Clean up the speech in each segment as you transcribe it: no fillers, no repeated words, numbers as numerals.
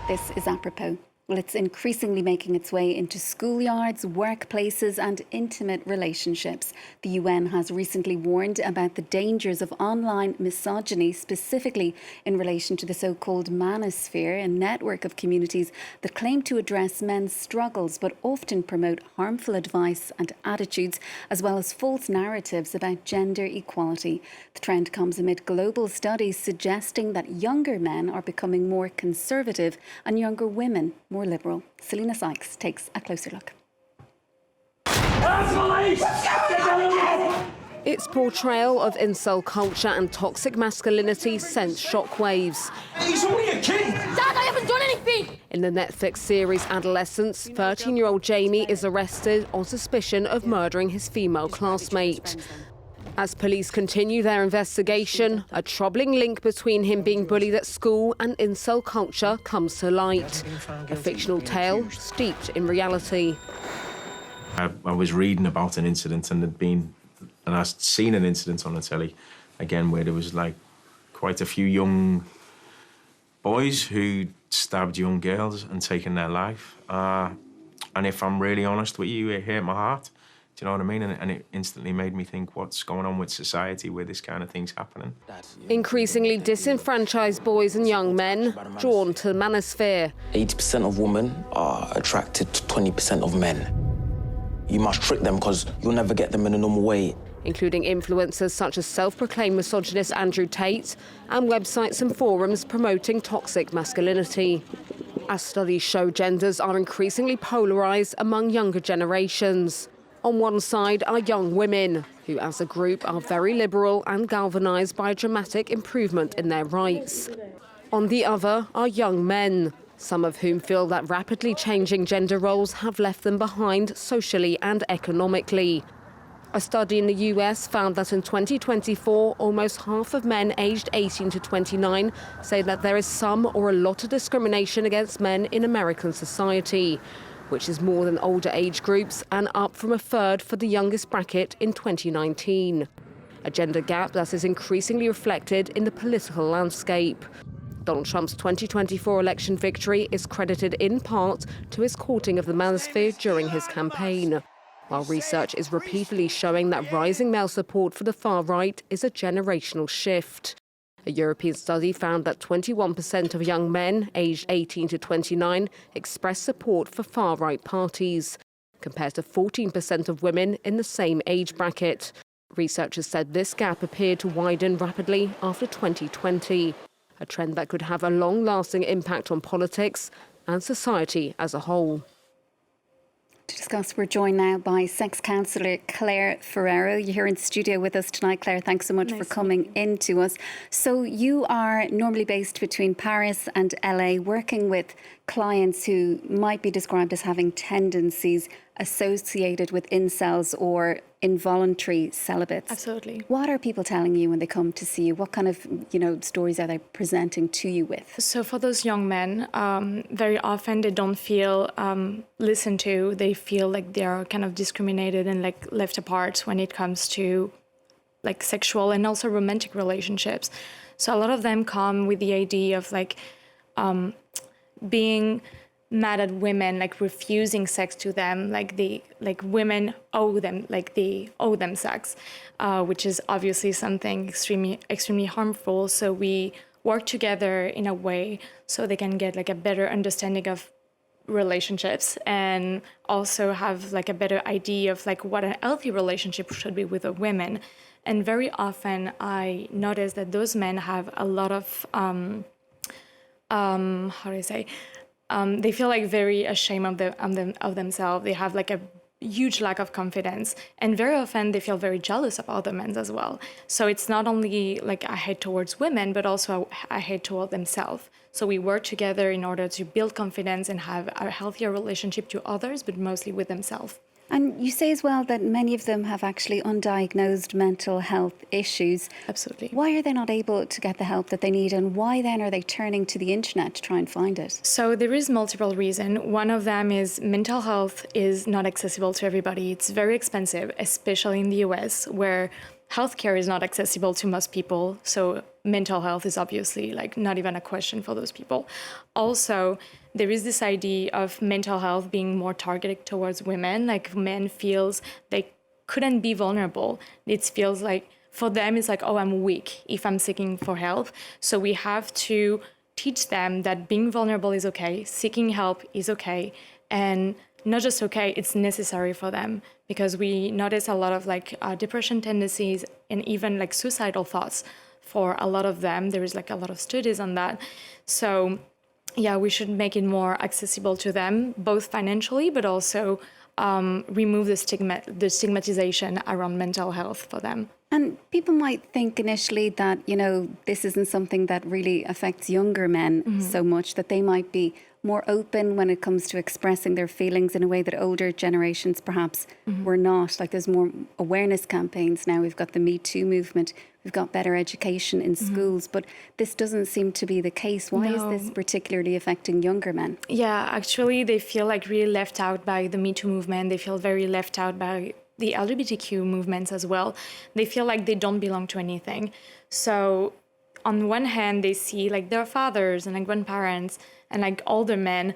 This is apropos. Well, it's increasingly making its way into schoolyards, workplaces and intimate relationships. The UN has recently warned about the dangers of online misogyny, specifically in relation to the so-called Manosphere, a network of communities that claim to address men's struggles but often promote harmful advice and attitudes, as well as false narratives about gender equality. The trend comes amid global studies suggesting that younger men are becoming more conservative and younger women more liberal. Selena Sykes takes a closer look. Its portrayal of incel culture and toxic masculinity sent shockwaves. He's only a kid! Dad, I haven't done anything! In the Netflix series Adolescence, 13-year-old Jamie is arrested on suspicion of murdering his female classmate. As police continue their investigation, a troubling link between him being bullied at school and incel culture comes to light. A fictional tale steeped in reality. I was reading about an incident and I'd seen an incident on the telly, again, where there was like quite a few young boys who stabbed young girls and taken their life. And if I'm really honest with you, it hurt my heart. Do you know what I mean? And it instantly made me think, what's going on with society where this kind of thing's happening? Increasingly disenfranchised boys and young men drawn to the Manosphere. 80% of women are attracted to 20% of men. You must trick them because you'll never get them in a normal way. Including influencers such as self-proclaimed misogynist Andrew Tate and websites and forums promoting toxic masculinity. As studies show, genders are increasingly polarised among younger generations. On one side are young women, who as a group are very liberal and galvanised by a dramatic improvement in their rights. On the other are young men, some of whom feel that rapidly changing gender roles have left them behind socially and economically. A study in the US found that in 2024, almost half of men aged 18 to 29 say that there is some or a lot of discrimination against men in American society, which is more than older age groups and up from a third for the youngest bracket in 2019. A gender gap that is increasingly reflected in the political landscape. Donald Trump's 2024 election victory is credited in part to his courting of the Manosphere during his campaign, while research is repeatedly showing that rising male support for the far right is a generational shift. A European study found that 21% of young men aged 18 to 29 expressed support for far-right parties, compared to 14% of women in the same age bracket. Researchers said this gap appeared to widen rapidly after 2020, a trend that could have a long-lasting impact on politics and society as a whole. To discuss, we're joined now by sex counsellor Claire Ferrero. You're here in studio with us tonight, Claire. Thanks so much for coming in to us. So you are normally based between Paris and LA, working with clients who might be described as having tendencies associated with incels or involuntary celibates. Absolutely. What are people telling you when they come to see you? What kind of, stories are they presenting to you with? So for those young men, very often they don't feel listened to. They feel like they are kind of discriminated and like left apart when it comes to like sexual and also romantic relationships. So a lot of them come with the idea of like being mad at women, like refusing sex to them, like women owe them sex, which is obviously something extremely harmful. So we work together in a way so they can get like a better understanding of relationships and also have like a better idea of like what a healthy relationship should be with a woman. And very often I notice that those men have a lot of they feel like very ashamed of themselves. They have like a huge lack of confidence, and very often they feel very jealous of other men as well. So it's not only like a hate towards women, but also a hate toward themselves. So we work together in order to build confidence and have a healthier relationship to others, but mostly with themselves. And you say as well that many of them have actually undiagnosed mental health issues. Absolutely. Why are they not able to get the help that they need, and why then are they turning to the internet to try and find it? So there is multiple reasons. One of them is mental health is not accessible to everybody. It's very expensive, especially in the US, where healthcare is not accessible to most people. So mental health is obviously like not even a question for those people. Also, there is this idea of mental health being more targeted towards women. Like men feels they couldn't be vulnerable. It feels like for them it's like, oh, I'm weak if I'm seeking for help. So we have to teach them that being vulnerable is okay, seeking help is okay, and not just okay, it's necessary for them, because we notice a lot of like depression tendencies and even like suicidal thoughts for a lot of them. There is like a lot of studies on that. So yeah, we should make it more accessible to them, both financially, but also remove the stigmatization around mental health for them. And people might think initially that, you know, this isn't something that really affects younger men so much, that they might be more open when it comes to expressing their feelings in a way that older generations perhaps were not. Like there's more awareness campaigns now. We've got the Me Too movement. We've got better education in schools. But this doesn't seem to be the case. Why is this particularly affecting younger men? Yeah, actually, they feel like really left out by the Me Too movement. They feel very left out by the LGBTQ movements as well. They feel like they don't belong to anything. So on one hand, they see like their fathers and like grandparents and like older men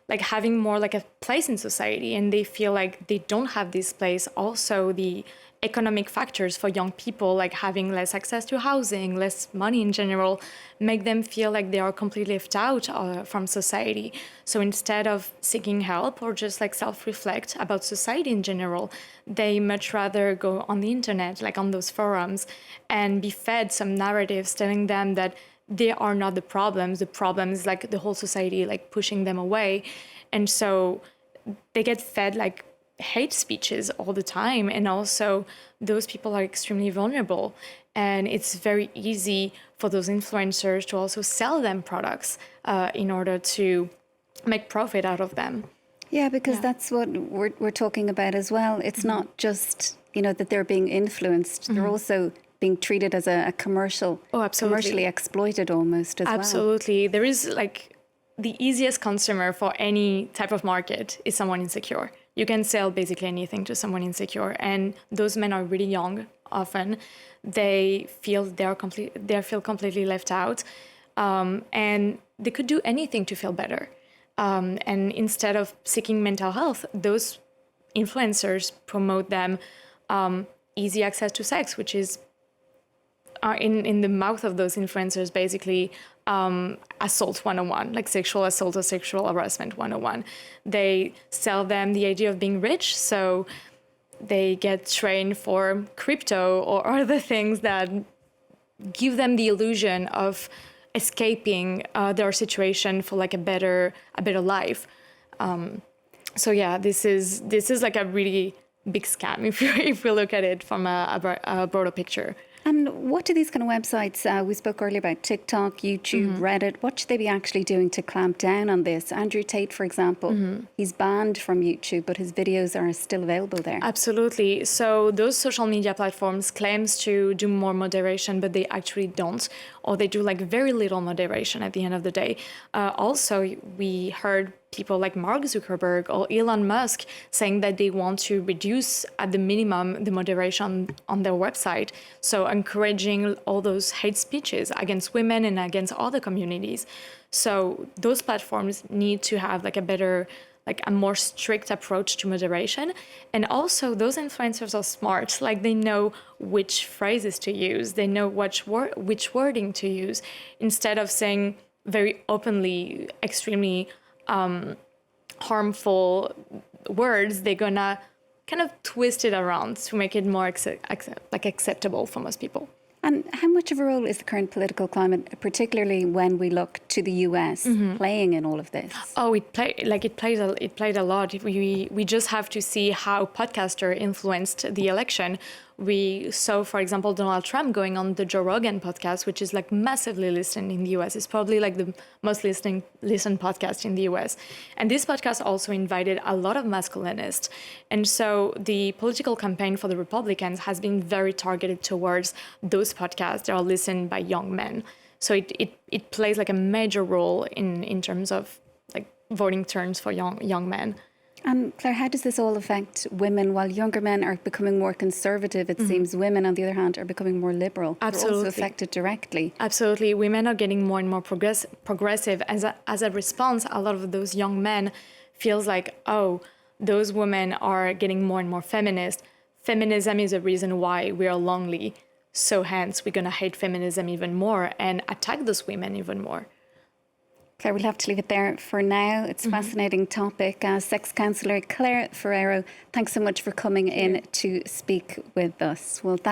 like having more like a place in society, and they feel like they don't have this place. Also, the economic factors for young people, like having less access to housing, less money in general, make them feel like they are completely left out from society. So instead of seeking help or just like self-reflect about society in general, they much rather go on the internet, like on those forums, and be fed some narratives telling them that they are not the problems. The problem is like the whole society like pushing them away. And so they get fed like hate speeches all the time, and also those people are extremely vulnerable, and it's very easy for those influencers to also sell them products in order to make profit out of them. Yeah, because that's what we're talking about as well. It's not just, you know, that they're being influenced, they're also being treated as a commercial, commercially exploited almost as well. Absolutely. There is like the easiest consumer for any type of market is someone insecure. You can sell basically anything to someone insecure, and those men are really young. Often, they feel feel completely left out, and they could do anything to feel better. And instead of seeking mental health, those influencers promote them easy access to sex, which is in the mouth of those influencers basically assault 101, like sexual assault or sexual harassment 101. They sell them the idea of being rich, so they get trained for crypto or other things that give them the illusion of escaping their situation for like a better life. So yeah, this is like a really big scam if we look at it from a broader picture. And what do these kind of websites, we spoke earlier about TikTok, YouTube, Reddit, what should they be actually doing to clamp down on this? Andrew Tate, for example, he's banned from YouTube, but his videos are still available there. Absolutely. So those social media platforms claims to do more moderation, but they actually don't, or they do like very little moderation at the end of the day. Also, we heard people like Mark Zuckerberg or Elon Musk saying that they want to reduce at the minimum the moderation on their website. So encouraging all those hate speeches against women and against other communities. So those platforms need to have like a more strict approach to moderation. And also those influencers are smart, like they know which phrases to use, they know which wording to use. Instead of saying very openly, extremely harmful words, they're gonna kind of twist it around to make it more acceptable for most people. And how much of a role is the current political climate, particularly when we look to the US, playing in all of this? Oh, it played a lot. We just have to see how podcaster influenced the election. We saw, for example, Donald Trump going on the Joe Rogan podcast, which is like massively listened in the US. It's probably like the most listened podcast in the US. And this podcast also invited a lot of masculinists. And so the political campaign for the Republicans has been very targeted towards those podcasts that are listened by young men. So it plays like a major role in terms of like voting turns for young men. And Claire, how does this all affect women? While younger men are becoming more conservative, it seems women, on the other hand, are becoming more liberal. Absolutely. They're also affected directly. Absolutely. Women are getting more and more progressive. As a response, a lot of those young men feels like, oh, those women are getting more and more feminist. Feminism is a reason why we are lonely. So hence, we're going to hate feminism even more and attack those women even more. Claire, we'll have to leave it there for now. It's a fascinating topic. Sex counsellor Claire Ferrero, thanks so much for coming in to speak with us. Well,